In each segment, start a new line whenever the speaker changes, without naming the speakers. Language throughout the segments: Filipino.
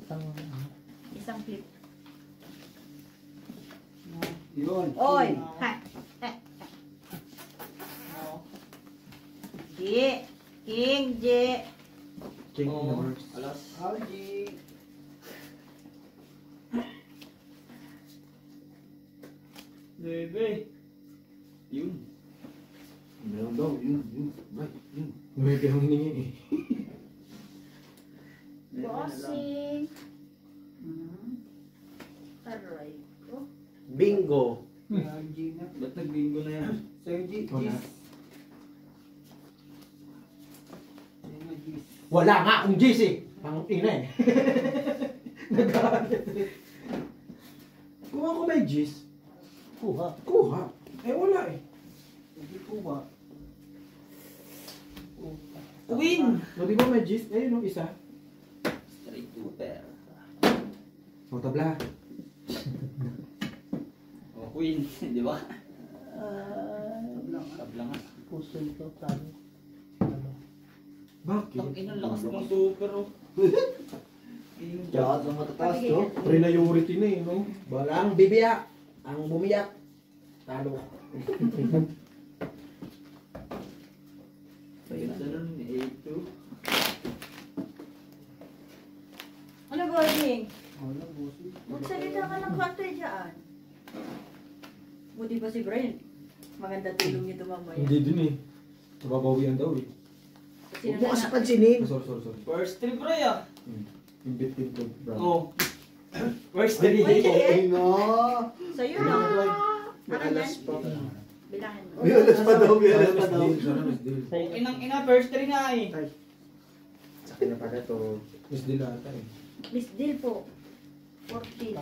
Isang clip.
Yun.
Oy! Ha! G! King G!
King numbers.
Alas.
Algie.
Bebe. Yun.
Meron daw, yun. Right, yun. May kayong hiningi eh.
Bossing! Aray ko.
Bingo.
Algie na.
Ba't nag-bingo na yan?
Sir G.
Wala.
Gis.
Wala nga akong GC. Ang ina eh. Nagalit eh. Kung ako may G's, kuha. Eh wala eh.
Hindi po ba?
Win!
No, di ba may G's? Ayun o, isa.
Straight to pair.
O, tabla.
Oh, Queen. Di ba?
Tablang.
Tabla nga.
Puso ito, plano.
Bakit?
Ang inang lakas ng super oh.
Tsaka sa matataas to.
Priority na eh, no? Balang bibiyak. Ang bumiyak. Talo.
Ganda nun, 8-2.
Ano bossing?
Wala, bossy.
Magsalita ka ng country dyan. Buti ba si Brian? Maganda tulong nito mamaya.
Hindi din eh. Nababawian daw eh.
Sino
Huwag mo kasi
na?
pansinin. Sorry.
First trip bro ah.
Imbit ko, bro.
Oh. First
Uy,
trip.
sige.
nga.
Sa'yo na.
May alas pa.
Bilangin mo.
May alas pa daw. May alas pa daw.
Miss Dil.
Inang ina, first trip nga eh.
Sa akin na pala to. Miss Dil ata eh.
Miss Deal po. 14.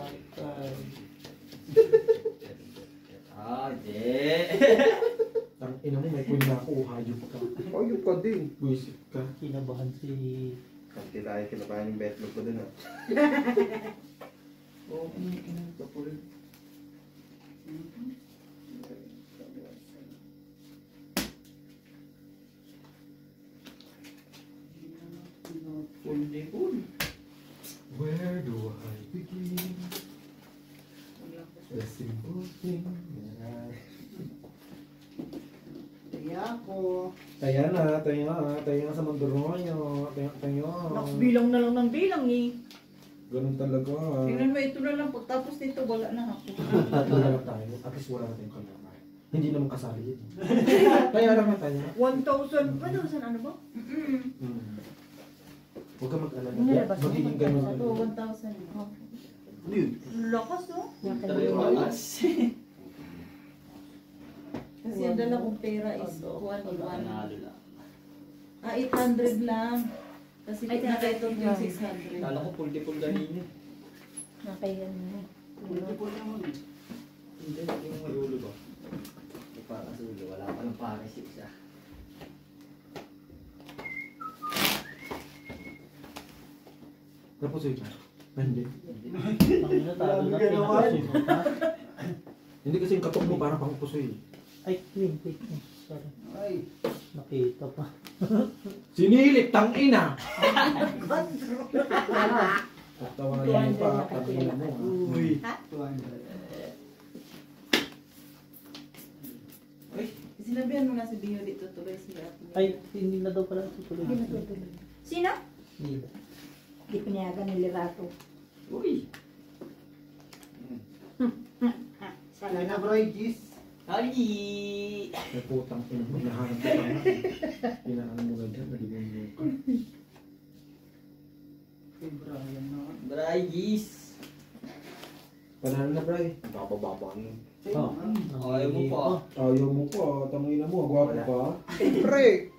Ah, di.
Ang ina mo, may queen na ako. Hayop ka.
Ayun ka din.
Buisit ka.
Kinabahan si...
Kanti tayo kinabahan yung betlog ko dun ah.
Oh, inang kapul. Full day full.
Where do I begin? The simple thing.
Kaya ako.
Tayo na sa Mandurnoyo. Tayo.
Bilang na lang ng bilang eh.
Ganun talaga.
Tingnan mo, ito na lang po. Tapos dito, wala na ako.
Wala na tayo. At least wala na tayong kamay. Hindi naman kasali yun. Kaya lang na tayo.
1,000. 1,000 ano ba?
Huwag ka mag-alala.
Nilabas mo.
Magiging ganun.
Ito, 1,000. Oh.
Yun.
Lakas oh.
Tayo malas.
Kasi ang dala kong pera is 1,100.
Panalo lang.
800 lang. Kasi nakaitom yung 600.
Kala ko full day full ganina.
Nakayan mo.
Hindi po naman.
Hindi, yung malulo ba? Yung para sa ulo, wala pa ng pares yung isa.
Tapos yun. Hindi.
Pangina, talo na pinakasin.
Hindi kasi yung katok mo parang pang pusoy.
Ay, wait. Sorry.
Ay.
Nakita pa.
Sinilip, tangina! Tawa na yun pa, tangina mo. Uy.
200.
Sinabihan mo na si Bino dito tuloy siya.
Ay, hindi na daw pala tutuloy.
Hindi na tutuloy. Sino?
Hindi.
Hindi pinayagan ni Lerato.
Uy!
Kaya na bro, Gis.
Ali!
May putang ina mo, nahanap ka nga. Pinaan mo na dyan, naliwan mo ka.
Kay Brian na.
Brayis!
Panalo na, Bray. Bababa nun.
Oh,
Ayaw mo pa.
Ayaw mo pa, tangina mo, gwapo pa.
Siyempre.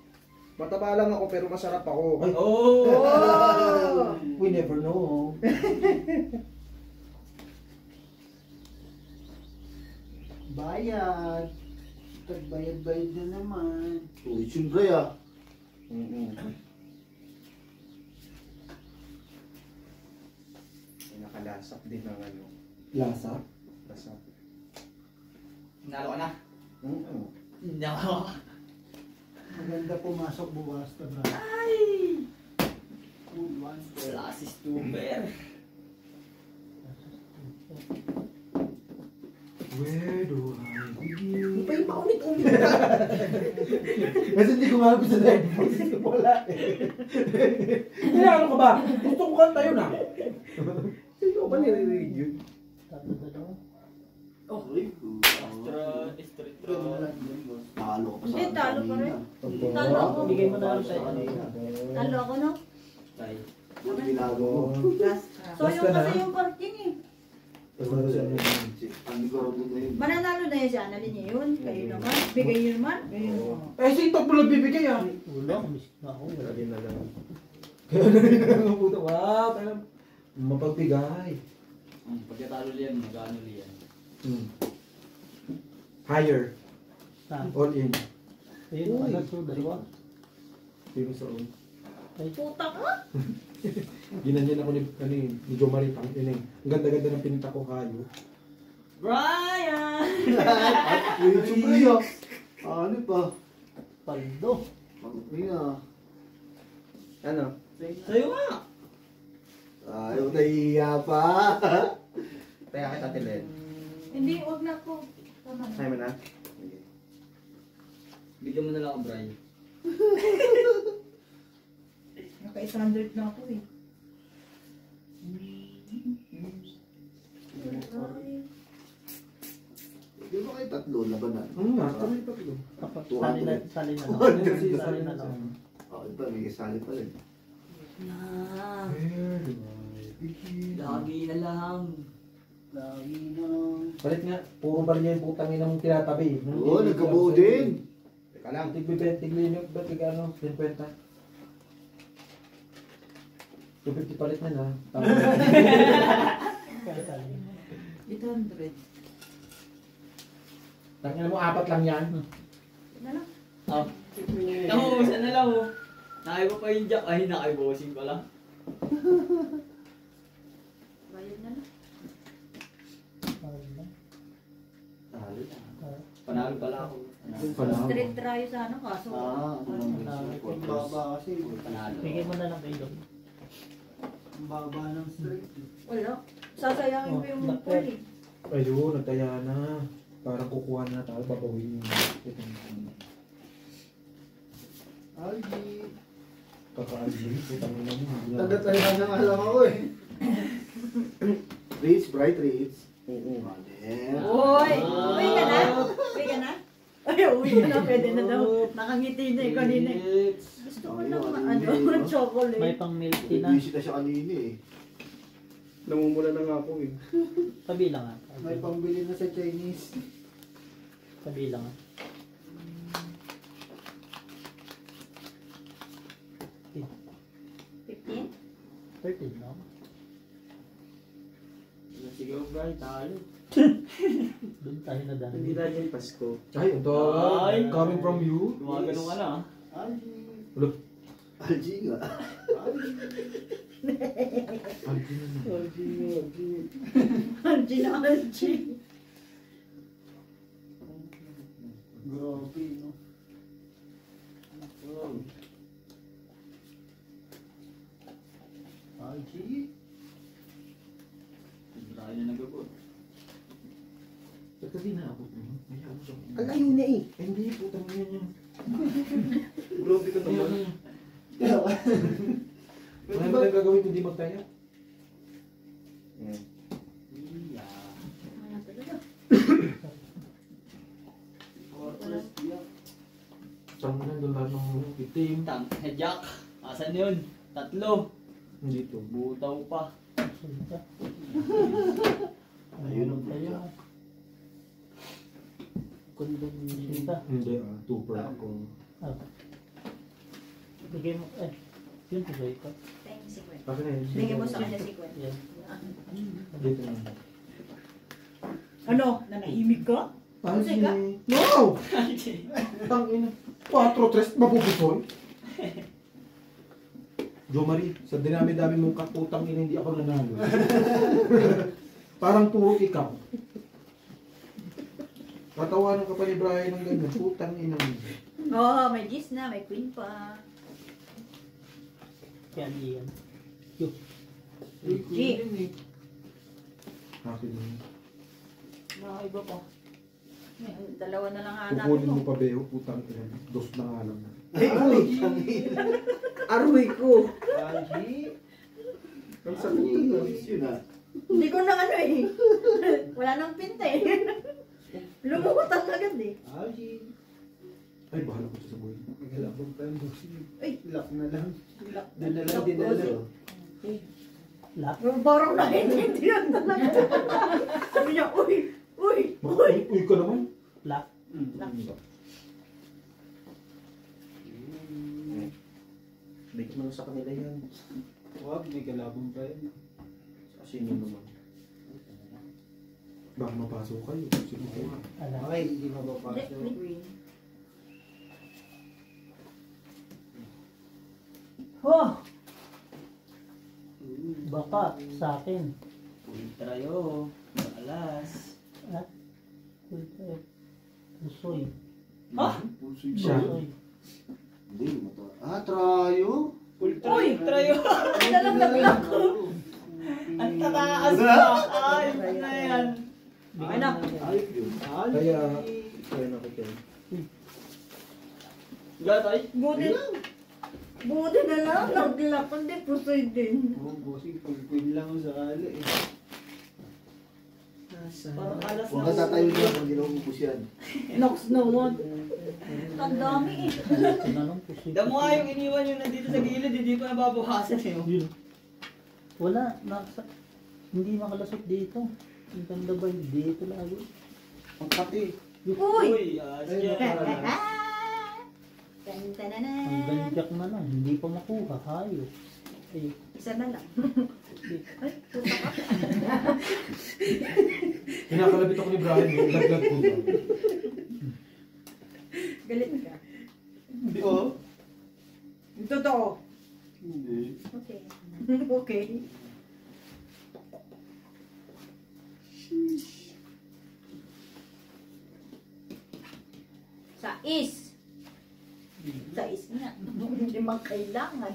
Mataba lang ako pero masarap ako.
Ay,
Oh!
we never know.
Bayad. Tagbayad-bayad na naman. Uy, siyempre ah. Nakalasap din ng ano.
Lasa?
Lasap.
Nalo ka na?
Oo.
No!
Maganda pumasok bukas na bro.
Ay!
Cool one.
Class is super.
Where do I begin?
Pa yung paunit-unit.
Kasi hindi ko nga alam sa live kasi wala eh. Kaya ano ka ba? Gusto ko kanta yun ah.
Hindi ko ba nire-read yun?
Tatlo dalawa.
Oh.
Talo ka pa sa
Hindi, talo pa rin.
kanina.
Talo ako.
Bigay mo na lang sa'yo.
Talo ako, no?
Tay.
Ano ginagawa mo?
So, yung kasi yung 14 eh.
Tapos meron siya yung
Ang ligaro din na yun.
Mananalo na yun si Annalyn niya yun. Kayo naman. Bigay nyo naman.
eh, sino mo lang bibigay ah?
Wala, kumisip na ako. Wala din.
na lang.
Kaya narinig ang puto. Wow, tayo mapagbigay.
Pagkatalo liyan, mag-ano liyan.
Higher.
Saan?
All in.
Ayun, alas so, dalawa.
Tingin sa all.
Ay,
Puta ka?
Ginanyan ako ni Jo Marie Pang. Ang ganda-ganda ng pinita ko kayo.
Brian!
Uy, sumay ah. Ano pa?
paldo.
Mag-uwi ah.
Ano?
Sa'yo nga.
Ayaw nahihiya pa.
Kaya kita tilin.
Hindi, huwag na ako. Tama na.
Kaya mo na? Bigyan mo na lang ako, Brian.
Naka-standard na ako eh.
Di ba kayo tatlo labanan?
Nga, kami tatlo.
Kapag
200.
sali na lang. Sali na lang.
Oh, ito, may kasali pa rin.
Na.
Where do I begin?
Lagi na lang.
Lagi na.
Palit nga, puro ba niya yung putang ina mong tinatabi?
Oo, nagkabuo din.
Teka lang, tiglimit ba tigano? 50. 250 palit na na.
Kaya sali.
800.
Tangina mo, 4 lang yan.
Na lang.
Oh. Nahuhusan na lang oh. Nakaiba pa yung jack. Ay, nakaibossing ko lang.
Bayad na lang.
Paldo.
Talo na. Panalo pala ako.
Panalo.
Straight try sa ano kaso.
Ang baba kasi.
Panalo.
Bigay mo na lang kayo doon.
Ang baba ng straight.
Wala. Sasayangin ko yung pool eh.
Ayun, nagtaya na. Parang kukuha na tayo, babawin yung
Algi.
kaka-algin. Putang ina mo.
Taga-tayan na nga lang ako eh. Reeds, bright reeds. Oo. Maler.
Uy! Uwi ka na? Uwi ka na? Ay, uwi ka na. Pwede na daw. Nakangiti na yung kanina. Gusto ko lang ano, chocolate.
May pang milk tea na.
Bisita siya kanina eh.
Namumula na nga ako eh.
Kabilang nga.
May pambili na sa Chinese.
Kabilang nga.
$15?
13, no?
Sige, Brian, talo.
Doon tayo na dahil.
Hindi tayo yung Pasko.
Ay, ito.
Ay.
Coming from you.
Gumagano ka na ah.
Algi.
Ulo.
Algi nga.
Algin na na.
Angie na Angie.
Grabe no. Algi.
Brian na nagabot.
Ba't kasi naabot mo? May abot siya.
Alayo na eh.
Eh, hindi, putang ina niya.
Grabe ka
Ayan.
Kaya
Ano ba ang gagawin kung di magtaya?
Iya.
Ano talaga?
Saan mo na doon lahat ng itim?
Tang, jack. Asan yun? Tatlo.
Hindi to.
Butaw pa.
Sunta.
Ayun ang
tayo. Sunta.
Hindi, 2 per ako.
Ah. Bigay mo, yun po sa'yo ka.
Thank you, si Gwen.
Bakit na yun?
Bigyan mo sa kanya si Gwen.
Yan.
Dito na.
Ano? Nanahimik ka? Kasi ka?
No! Tang ina. 4-3 mapupusoy. Jo Marie, sa dinami-dami mong kaputang ina, hindi ako nanalo. Parang puro ikaw. Tatawanan ka pa ni Brian ng ganyan. Putang ina mo.
Oo, may gis na, may queen pa.
Kaya iyan.
G.
Akin na yun.
Mga iba pa.
Dalawa na lang hanapin
Kukunin
mo.
mo pa, Beo. Putang ina. Dos na nga lang.
Ay, uy. Aroy ko.
Algi.
Ang sakit na.
Yun ah.
Hindi ko na ano eh. Wala nang pinta eh. Lumutang agad eh.
Algi.
Ay, bahala ko siya sa buhay.
Nagalabog pa yung boxing.
Ay.
Lock na lang.
Lock.
Doon na lang dinala.
Lock.
Parang naiintindihan talaga. Sabi niya, uy, uy, uy.
Uy ka naman.
Lock.
Bigyan mo lang sa kanila yan.
Wag, may galabong pa yun.
Kasi yun naman.
Baka mapasok kayo. Sige ko nga.
Alam.
Okay, hindi
Hindi,
mapapasok.
may queen.
Oh! Baka sa akin.
Ultrayo. Alas.
At pusoy.
Pusoy
Siya.
Pusoy.
Hindi, mata. Ah, trayo?
Uy!
Ultrayo.
Ang dalang naglock ko.
Ang tataas pa. Ay, na yan.
Okay na.
Ayop yun.
Kaya,
Kaya na ko kayo. Gatay?
Buti. Buti na lang. Naglock. Hindi, pusoy din.
Oh, bossing, pag-queen lang ang sakali eh.
Parang alas
Huwag ka tatayo niya pag ginububos yan.
Knocks na one. Ang dami eh.
Tinanong pusoy.
Damo nga yung iniwan yung nandito sa gilid, hindi pa nababawasan eh.
Yun. Wala. Hindi makalasot dito. Ang ganda ba dito lagi?
Ang pati.
Uy!
Asya.
Ang
Tan-tan-nan.
ganjak na lang. Hindi pa makuha. Hayos. Ay,
Isa na lang. Ay, puta ka.
kinakalabit ako ni Brian. Laglag ko ba?
Galit ka.
Hindi oh.
Totoo.
Hindi.
Okay. Okay. Sais. Sais nga. Hindi man kailangan.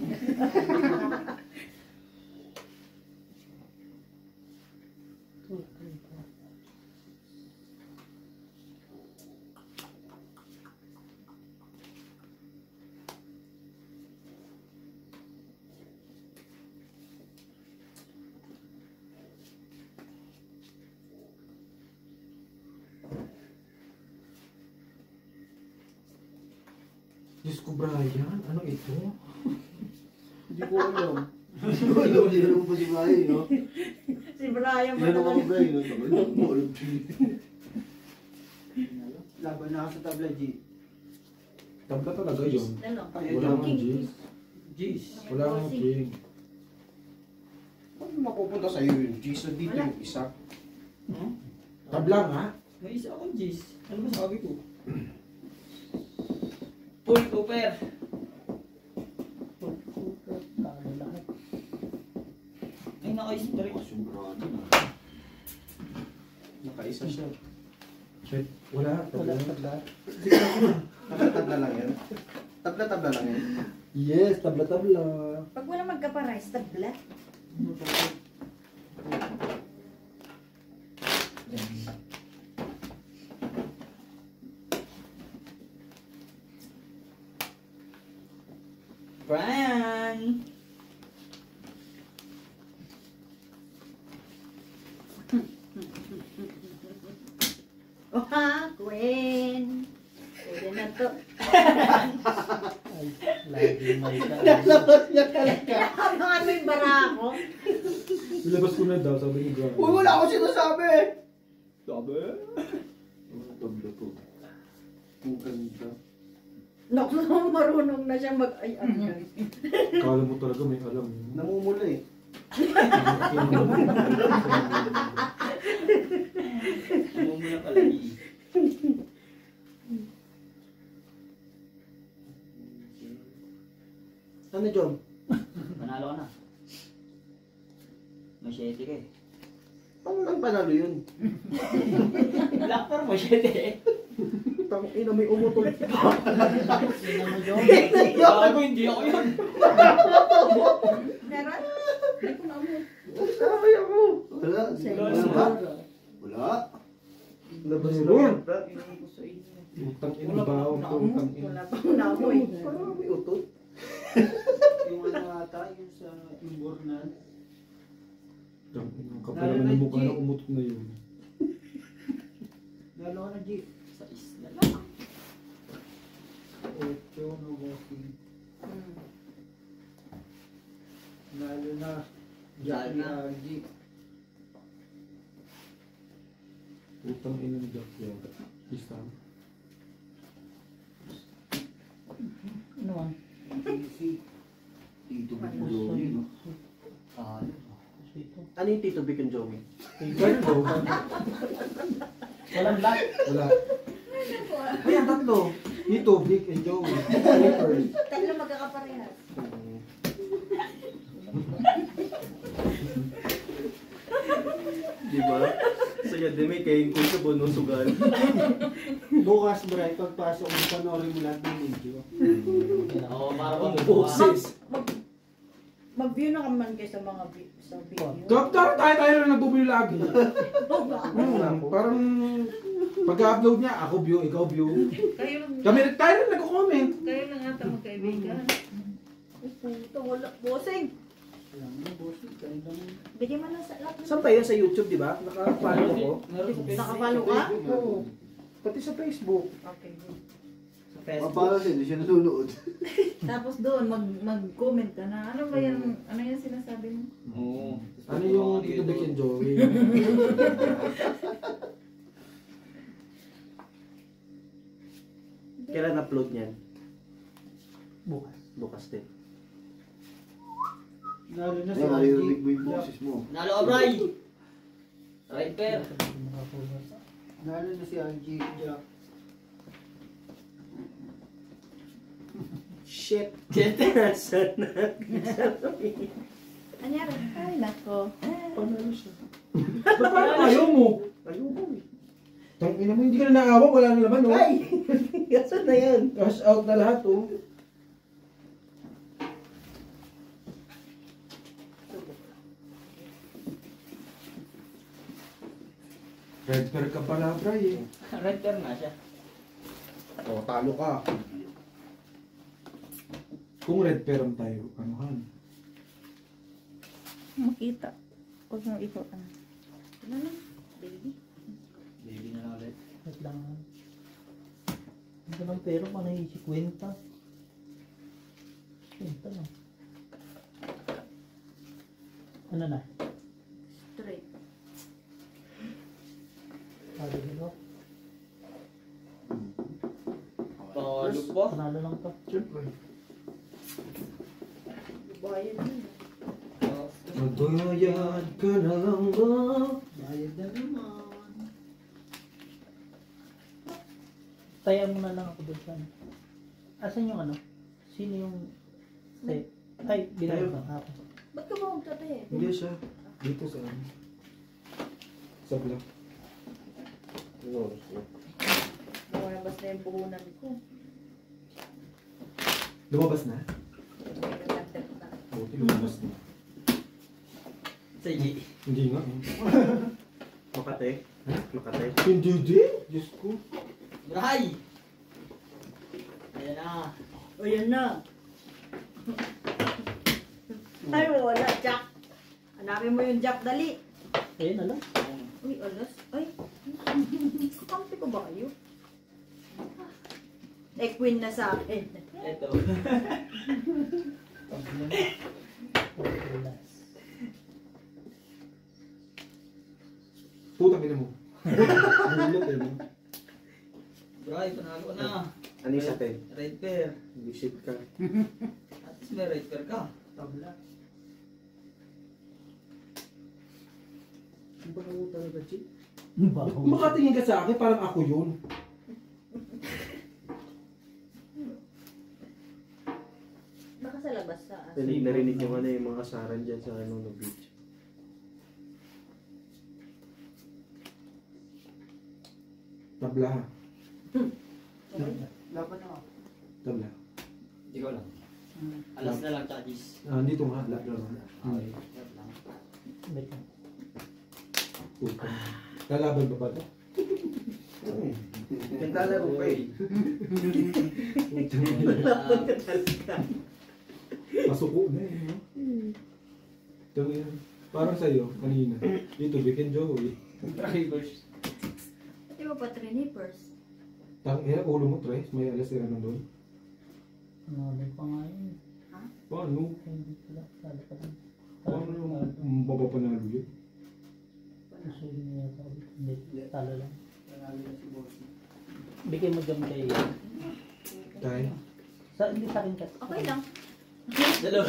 Diyos ko, Brian. Ano ito?
Hindi ko alam. Hindi ko alam. Hindi alam pa si Brian, no?
Si Brian ba
Yan ako
naman?
Brian, no? Hindi ko alam. Laban na ako sa tabla, G.
Tabla talaga yun.
Ano?
Wala nang G's.
Jeez.
Wala nang king.
Paano mapupunta sa'yo yun? G sa dito yung isa.
Tabla nga.
May isa akong Jeez. Ano ba sabi ko? Full cooper. Ay, naka-strike.
Sumbrado na. Nakaisa siya.
Shit. Wala.
Wala
Tabla.
tabla.
Tabla lang yan. Tabla lang yan.
Yes, tabla-tabla.
Pag wala magkaparais, tabla.
Brian!
Oh ha, Gwen. Pwede na to.
Ay, lagi may ka.
Kinahabangan mo yung bara ako.
Ilabas ko na daw, sabi ni Brian.
Uy, wala akong sinasabi!
Sabi?
Tabla to. Ang ganda.
Naku, marunong na siya mag-ay-ay.
Kala mo talaga may alam.
Namumula eh.
Mumula ka lagi.
Ano, Jom?
Panalo ka na. Masyete ka eh.
Paano nang panalo yun?
Black pero masyete eh.
Tang ina, may umutol.
Sino mo yun?
Gago, hindi ako yun.
Meron? Hindi ko na mo.
Sabay ako. Wala.
Sino?
Wala. Wala.
Ewan ko sa inyo.
Utang ina bawang ko, utang ina.
Wala pang namoy.
Parang may utot.
Yung ano ata, yung sa imbornal.
Utang ina. Kapal naman yung mukha na umutot na yun.
Lalo ka na, G. Sa isla lang. 8 no bossing. Lalo na.
Lalo na.
G.
Utang ina ni Jack yan. Isa.
Ano man?
Easy.
Tito Vic and Joey, no?
Ah,
Ito.
Ano yung Tito Vic and Joey?
Tatlo.
Walang black.
Wala. Ayan, tatlo. Ito, Vic and Joey. Slippers.
Tatlo magkakaparehas.
Diba? Saya din may kain ko sa bonosugan.
bukas, Bray, pagpasok mo, panoorin mo lahat ng video.
Oo, para
Ang boses.
Mag-view na kaman kayo sa mga sa video.
Tayo lang nagbubuli lagi. Parang pag-upload niya, ako view, ikaw view. Tayo lang nagko-comment.
Kayo lang ata magkaibigan. Ay, puto, wala. Bossing!
Alam mo, boss, kain lang.
Bigyan mo na sa lahat.
Saan ba yun? Sa YouTube, di ba? Nakapalo ko.
Nakapalo ka?
Oo. Pati sa Facebook.
Okay, good.
Sa Facebook.
Mapalo siya, hindi siya nanonood.
Tapos doon, mag-comment ka na. Ano ba yan? Ano yan sinasabi mo?
Oo.
Ano yung Tito Vic and Joey?
Kailan upload niyan?
Bukas.
Bukas din.
Lalo na
Ay,
sa
maririnig mo yung
Jack.
boses mo.
Nalo ka, Bray! Right pair.
Lalo na si Angie, Jack.
Shit. Sana.
Anyari? Ay, nako.
Panalo siya. Ba't parang ayaw mo?
Ayaw mo eh.
Tangina mo, hindi ka na naawa, wala na naman, oh.
Ay! Saan na yan?
Cash out na lahat, oh. Red pair ka pala, Bray, eh.
Right pair na siya.
O, talo ka. Kung red pair ang tayo, anuhan.
Makita. Huwag mo ikaw. Ano na? Baby?
Baby na lang ulit.
Wait lang. Ito lang pero panay si Kwenta. Kwenta lang. Ano na?
Straight.
Sabi nila.
Talo pa.
Panalo lang to.
Siyempre.
Bayad na.
Magbayad ka na lang ba?
Bayad na naman.
Tayan mo na lang ako doon sa ano. Asan yung ano? Sino yung... Ay, binayad
Tayo.
ba ako?
Ba't ka ba magtatay?
Hindi siya. Dito sa ano. Sa vlog.
Lumabas na yung puhunan ko.
Lumabas na?
May nagtatap na.
Buti lumabas na.
Sige.
Hindi nga, eh.
Makate? Makate?
Hindi din. Diyos ko.
Bray! Ayan na.
O yan na. Ay, wala, Jack. Hanapin mo yung Jack, dali.
Ayun na lang.
Uy, alas. Ay. Kakampi ko ba kayo? Eh, queen na sa akin.
Ito.
Relax.
Putang ina mo. Bulot, eh. No?
Bray, panalo ka na.
Ano yung sa atin?
Right pair.
Visit ka.
At least may right pair ka.
Tabla.
Ano ba ako talaga, Chick?
Ba't makatingin ka sa akin, parang ako yun.
Baka sa labas sa
Narinig yung ano yung mga kasaran dyan sa ano na beach.
Tabla, ha?
Laban na ako.
Tabla.
Ikaw lang. Alas na lang, tsaka cheese.
Ah, dito nga. Tabla.
Okay. Wait lang.
Wait lang.
Putang. Lalaban ba ba ito?
Naglalaro pa eh.
Masuko na eh. No? Tangina. Parang sa'yo, kanina. Dito, Vic and Joey.
Drivers.
Di ba pa trinipers?
Tangina, ulo mo, Tres. May alas sira na doon.
Nalay pa nga yun.
Paano?
Hindi pala. Sala pa lang.
Paano yung mapapanalo yun?
Gusto niya sabi. Hindi. Talo lang.
Nanalo na si boss.
Bigay mo dyan kay...
Tay.
Hindi sa akin ka.
Okay lang.
Dalawa.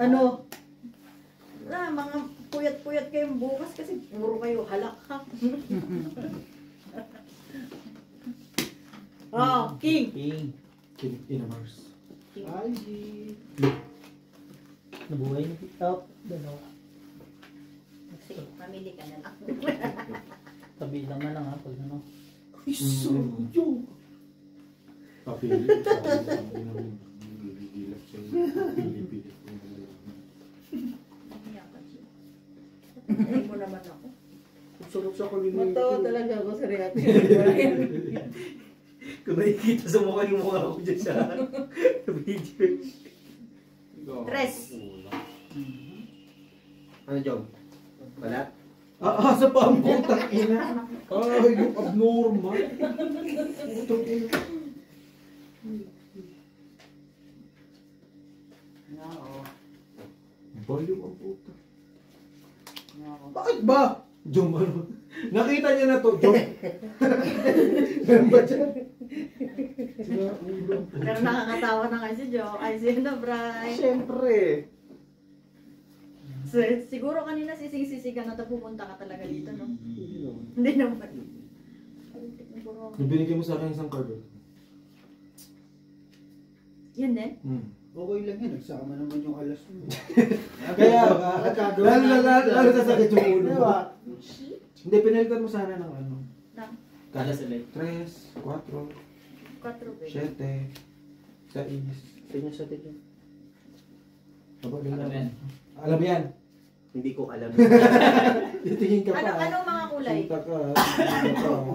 Ano? Mga puyat-puyat kayong bukas kasi puro kayo halak ha. Oh, King!
King.
In a Mars.
Ay,
Nabuhay niya. Oh, dalawa.
Sige, mamili ka na lang.
Kabilang na lang ha. Pag ano.
Ay, suyo!
Papili. Sabi namin. Nililap sa'yo. Pili-pili.
Ay mo naman ako.
Sarap sa kanina.
Matawa talaga ako sa reaction.
Kung nakikita sa mukha yung mukha ko dyan sa video.
Tres.
Ano, Jom? Wala?
Sa pampong tangina. Ay, yung abnormal. Putang ina. Volume ang puta. Bakit ba? Jom, ano? Nakita niya na to, Jom. Ganun ba dyan? Sila, ulo.
Pero nakakatawa na nga si Joe. Ay, sino, Bray?
Siyempre.
So, siguro kanina sisig-sisig ka na to pumunta ka talaga dito, no? Hindi naman.
Yung binigay mo sa akin isang card.
Yan din?
Okay lang yan. Nagsama naman yung alas mo.
Kaya, lalo sa sakit yung ulo.
Diba?
Hindi, pinalitan mo sana ng ano.
Nang
Alas ulit.
3, 4,
4 ba?
7, 6.
Tingnan sa tingin.
Ano yan?
Alam mo yan.
Hindi ko alam.
Titingin ka pa.
Ano mga kulay?
Sinta ka. Sinta ka.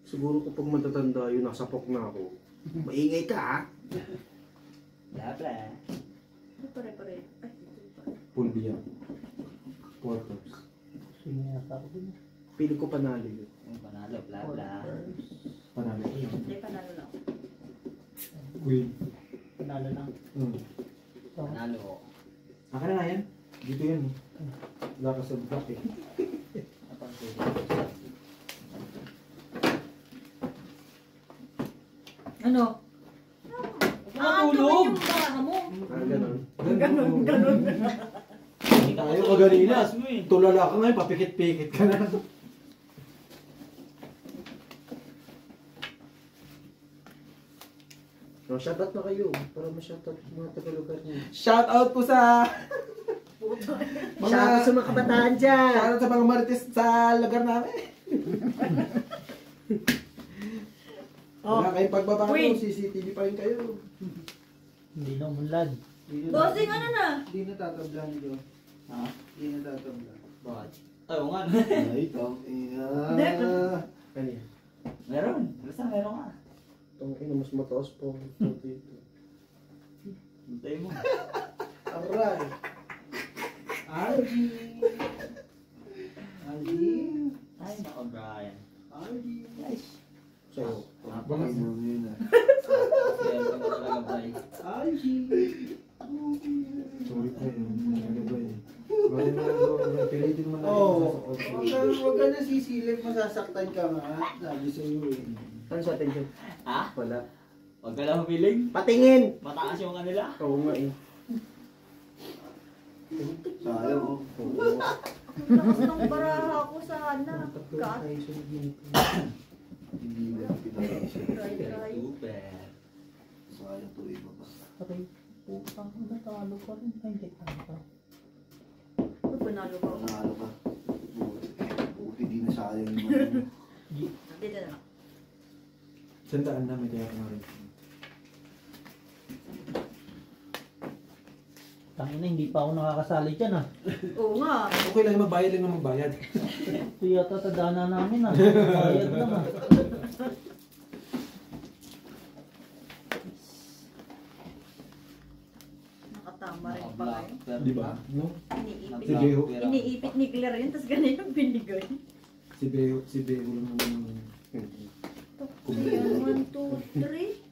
Siguro kapag matatanda yun, nasapok na ako. Maingay ka, ha?
Bla bla.
Pare-pare. Ay, ito pa.
Full biyak. 4 cups.
Siniyasa ko din.
Pili ko panalo yun.
Yung panalo, bla bla.
Panalo ko yun.
Hindi, panalo lang.
Queen.
Panalo lang. So,
Panalo.
Aka na nga yan. Dito yan. Wala ka sa black eh.
Apang pwede.
Ano?
Matulog!
Yung baha mo.
Ganun.
Ganun.
Ayaw ka ganina.
Mo eh.
Tulala ka ngayon, papikit-pikit ka na.
No, shoutout na kayo. Para ma-shoutout yung mga taga-lugar niyo.
Shout out po sa
Shoutout sa mga kabataan dyan!
shout out sa mga marites sa lugar namin. Wala kayong pagbabago,
Queen.
CCTV pa rin kayo.
hindi na umunlad.
Bossing, ano na?
Hindi na tatablan nyo.
Ha?
Hindi na tatablan.
Bakit? Ay, oo nga.
Ay, ina. Kanina.
Meron. Basta meron ka.
Itong ina, mas mataas po. Dito.
Hintay mo.
Aray! Argy! Argy!
Ay, nako Brian.
Argy!
Nice.
Sa'yo.
Bakit?
Kaya ka talaga Brian.
Argy!
Sorry po yun. Ano ba yun? Bali mo na, pilitin mo na.
Oo. Huwag ka na sisilip, masasaktan ka nga. Sabi sa'yo eh. Ano sa attention?
Ha?
Wala.
Huwag ka lang humiling.
Patingin!
Mataas yung kanila.
Oo nga eh. Sayang oh.
Ang lakas ng baraha ko sana. Kat.
Hindi mo lang pinag-iisip.
Try.
Super.
Sayang tuloy mo pa.
Aray, putang natalo pa rin. Ay, hindi. Ano pa?
Uy, panalo ko.
Panalo ka. Buti di na sayang yung ano.
Dito na lang.
Sandaan na, may kaya ka na rin.
Tangina, hindi pa ako nakakasali dyan ah.
Oo nga.
Okay lang, magbayad lang na magbayad.
Ito yata tadana namin ah. Bayad lang ah.
Nakatama rin pa kayo.
Di ba? No?
Iniipit.
Si Beho.
Iniipit ni Claire yun, tapos ganun yung binigay.
Si Beho lang naman yung...
Ayan, 1, 2, 3.